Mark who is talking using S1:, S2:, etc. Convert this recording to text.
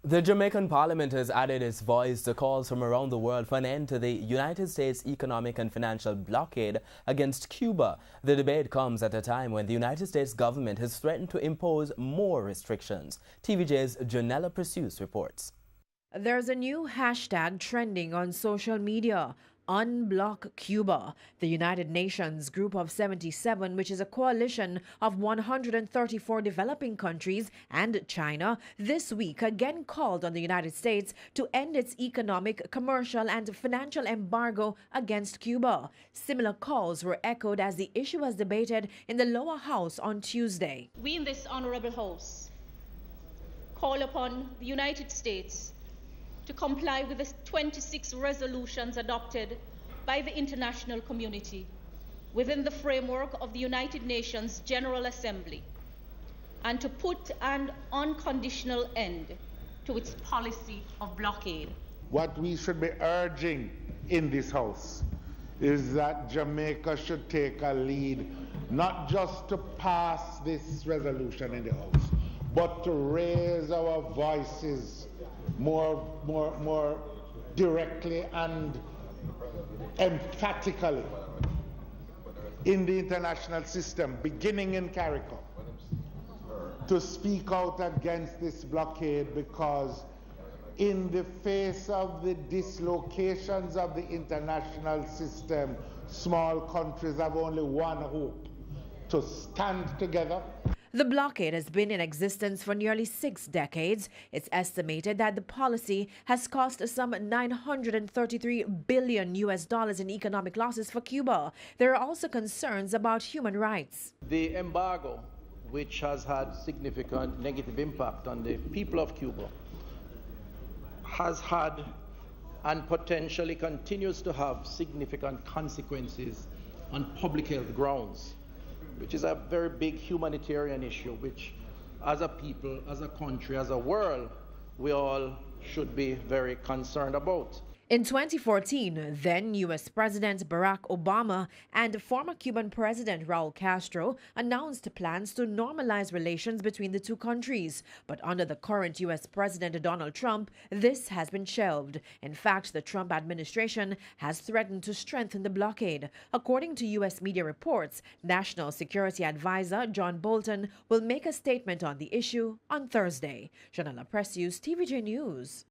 S1: The Jamaican parliament has added its voice to calls from around the world for an end to the United States economic and financial blockade against Cuba. The debate comes at a time when the United States government has threatened to impose more restrictions. TVJ's Janella Pursues reports.
S2: There's a new hashtag trending on social media. Unblock Cuba. The United Nations Group of 77, which is a coalition of 134 developing countries and China, this week again called on the United States to end its economic, commercial, and financial embargo against Cuba. Similar calls were echoed as the issue was debated in the lower house on Tuesday.
S3: We in this honorable house call upon the United States to comply with the 26 resolutions adopted by the international community within the framework of the United Nations General Assembly, and to put an unconditional end to its policy of blockade.
S4: What we should be urging in this House is that Jamaica should take a lead, not just to pass this resolution in the House, but to raise our voices more directly and emphatically in the international system, beginning in CARICOM, to speak out against this blockade, because in the face of the dislocations of the international system, small countries have only one hope: to stand together.
S2: The blockade has been in existence for nearly 6 decades. It's estimated that the policy has cost some $933 billion in economic losses for Cuba. There are also concerns about human rights.
S5: The embargo, which has had significant negative impact on the people of Cuba, has had and potentially continues to have significant consequences on public health grounds, which is a very big humanitarian issue, which as a people, as a country, as a world, we all should be very concerned about.
S2: In 2014, then U.S. President Barack Obama and former Cuban President Raul Castro announced plans to normalize relations between the two countries. But under the current U.S. President Donald Trump, this has been shelved. In fact, the Trump administration has threatened to strengthen the blockade. According to U.S. media reports, National Security Advisor John Bolton will make a statement on the issue on Thursday. Janella Pursues, TVJ News.